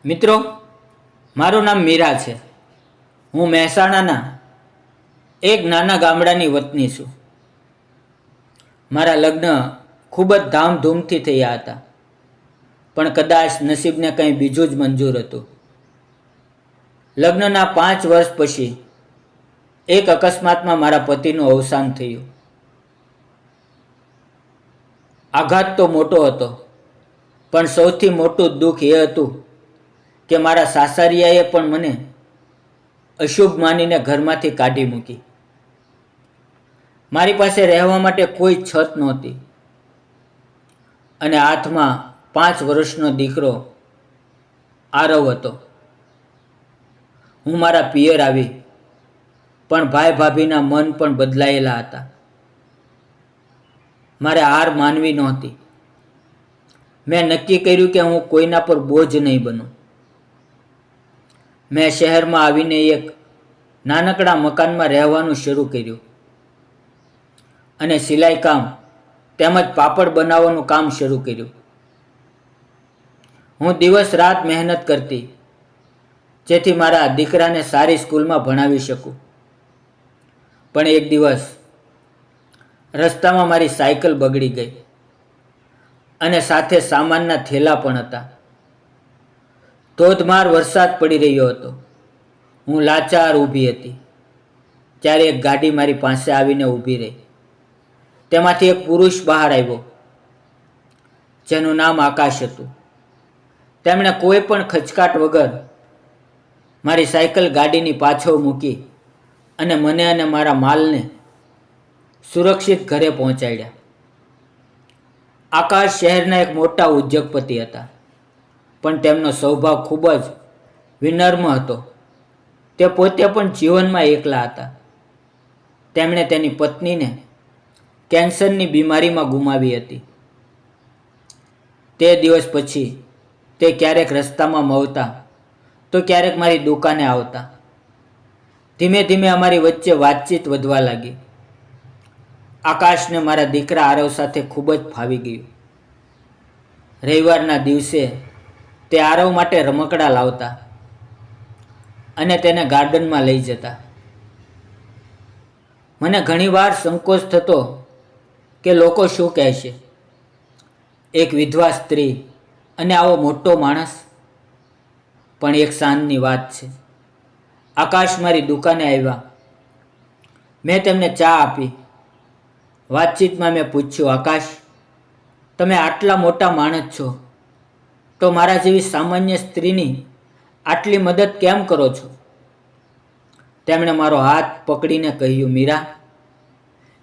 મિત્રો, મારું નામ મીરા છે. હું મહેસાણાના એક નાના ગામડાની વતની છું. મારા લગ્ન ખૂબ જ ધામધૂમથી થયા હતા, પણ કદાચ નસીબને કંઈ બીજું જ મંજૂર હતું. લગ્નના 5 વર્ષ પછી એક અકસ્માતમાં મારા પતિનું અવસાન થયું. આઘાત તો મોટો હતો, પણ સૌથી મોટું દુઃખ એ હતું કે મારા સાસરિયાએ પણ મને અશુભ માનીને ઘરમાંથી કાઢી મૂકી. મારી પાસે રહેવા માટે કોઈ છત નહોતી અને હાથમાં 5 વર્ષનો દીકરો આરવ હતો. હું મારા પિયર આવી, પણ ભાઈ ભાભીના મન પણ બદલાયેલા હતા. મારે હાર માનવી નહોતી. મેં નક્કી કર્યું કે હું કોઈના પર બોજ નહીં બનું. મેં શહેરમાં આવીને એક નાનકડા મકાનમાં રહેવાનું શરૂ કર્યું અને સિલાઈ કામ તેમજ પાપડ બનાવવાનું કામ શરૂ કર્યું. હું દિવસ રાત મહેનત કરતી, જેથી મારા દીકરાને સારી સ્કૂલમાં ભણાવી શકું. પણ એક દિવસ રસ્તામાં મારી સાયકલ બગડી ગઈ અને સાથે સામાનના થેલા પણ હતા. ધોધમાર વરસાદ પડી રહ્યો હતો. હું લાચાર ઊભી હતી ત્યારે એક ગાડી મારી પાસે આવીને ઊભી રહી. તેમાંથી એક પુરુષ બહાર આવ્યો, જેનું નામ આકાશ હતું. તેમણે કોઈ પણ ખચકાટ વગર મારી સાયકલ ગાડીની પાછળ મૂકી અને મને અને મારા માલને સુરક્ષિત ઘરે પહોંચાડ્યા. આકાશ શહેરના એક મોટા ઉદ્યોગપતિ હતા, પણ તેમનો સ્વભાવ ખૂબ જ વિનમ્ર હતો. તે પોતે પણ જીવનમાં એકલા હતા. તેમણે તેની પત્નીને કેન્સરની બીમારીમાં ગુમાવી હતી. તે દિવસ પછી તે ક્યારેક રસ્તામાં મળતા તો ક્યારેક મારી દુકાને આવતા. ધીમે ધીમે અમારી વચ્ચે વાતચીત વધવા લાગી. આકાશને મારા દીકરા આરવ સાથે ખૂબ જ ફાવી ગયું. રવિવારના દિવસે તે આરવ માટે રમકડા લાવતા અને તેને ગાર્ડનમાં લઈ જતા. મને ઘણીવાર સંકોચ થતો કે લોકો શું કહેશે, એક વિધવા સ્ત્રી અને આવો મોટો માણસ. પણ એક સાંજની વાત છે. આકાશ મારી દુકાને આવ્યા. મેં તેમને ચા આપી. વાતચીતમાં મેં પૂછ્યું, આકાશ, તમે આટલા મોટા માણસ છો તો મારા જેવી સામાન્ય સ્ત્રીની આટલી મદદ કેમ કરો છો? તેમણે મારો હાથ પકડીને કહ્યું,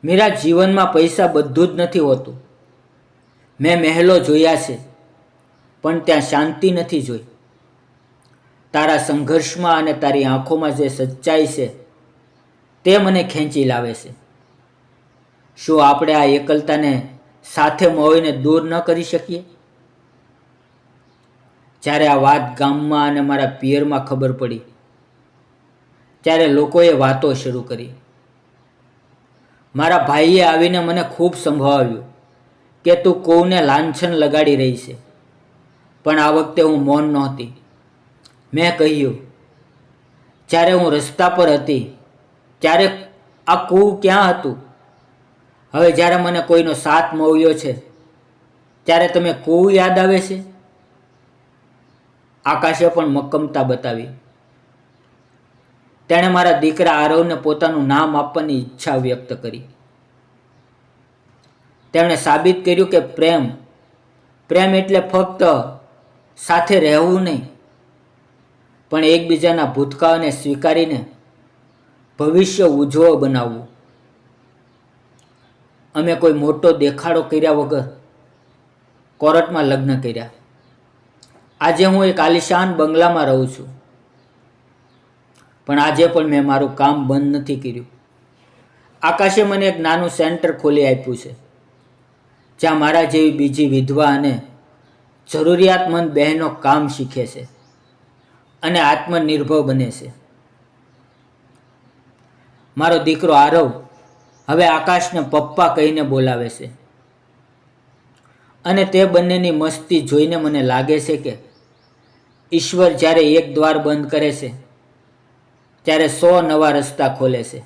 મીરા, જીવનમાં પૈસા બધું જ નથી હોતું. મેં મહેલો જોયા છે, પણ ત્યાં શાંતિ નથી જોઈ. તારા સંઘર્ષમાં અને તારી આંખોમાં જે સચ્ચાઈ છે તે મને ખેંચી લાવે છે. શું આપણે આ એકલતાને સાથે મળીને દૂર ન કરી શકીએ? જ્યારે આ વાત ગામમાં અને મારા પિયરમાં ખબર પડી, ત્યારે લોકોએ વાતો શરૂ કરી. મારા ભાઈએ આવીને મને ખૂબ સંભળાવ્યું કે તું કોઈને લાંછન લગાડી રહી છે. પણ આ વખતે હું મૌન નહોતી. મેં કહ્યું, જ્યારે હું રસ્તા પર હતી ત્યારે આ કૂવું ક્યાં હતું? હવે જ્યારે મને કોઈનો સાથ મળ્યો છે ત્યારે તમે કૂવું યાદ આવે છે? આકાશે પણ મક્કમતા બતાવી. તેણે મારા દીકરા આરવને પોતાનું નામ આપવાની ઈચ્છા વ્યક્ત કરી. તેમણે સાબિત કર્યું કે પ્રેમ એટલે ફક્ત સાથે રહેવું નહીં, પણ એકબીજાના ભૂતકાળને સ્વીકારીને ભવિષ્ય ઉજ્જવળ બનાવવું. અમે કોઈ મોટો દેખાડો કર્યા વગર કોર્ટમાં લગ્ન કર્યા. આજે હું એક આલિશાન બંગલામાં રહું છું, પણ આજે પણ મેં મારું કામ બંધ નથી કર્યું. આકાશે મને એક નાનું સેન્ટર ખોલી આપ્યું છે, જ્યાં મારા જેવી બીજી વિધવા અને જરૂરિયાતમંદ બહેનો કામ શીખે છે અને આત્મનિર્ભર બને છે. મારો દીકરો આરવ હવે આકાશને પપ્પા કહીને બોલાવે છે અને તે બંનેની મસ્તી જોઈને મને લાગે છે કે ઈશ્વર જ્યારે એક દ્વાર બંધ કરે છે ત્યારે 100 નવા રસ્તા ખોલે છે.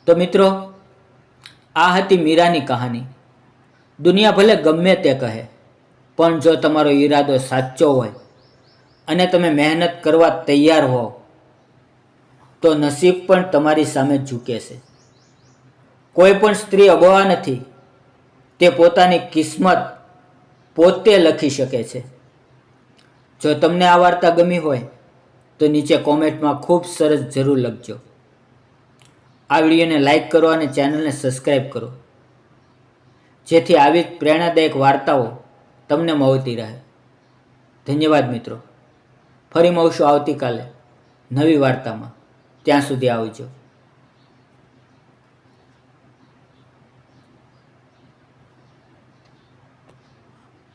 તો મિત્રો, આ હતી મીરાની કહાની. દુનિયા ભલે ગમે તે કહે, પણ જો તમારો ઈરાદો સાચો હોય અને તમે મહેનત કરવા તૈયાર હો તો નસીબ પણ તમારી સામે ઝૂકે છે. કોઈ પણ સ્ત્રી અબોળા નથી. તે પોતાની કિસ્મત પોતે લખી શકે છે. જો તમને આ વાર્તા ગમી હોય તો નીચે કોમેન્ટમાં ખૂબ સરસ જરૂર લખજો. આ વિડીયોને લાઈક કરો અને ચેનલને સબસ્ક્રાઈબ કરો, જેથી આવી જ પ્રેરણાદાયક વાર્તાઓ તમને મળતી રહે. ધન્યવાદ મિત્રો. ફરી મળશું આવતીકાલે નવી વાર્તામાં. ત્યાં સુધી આવજો.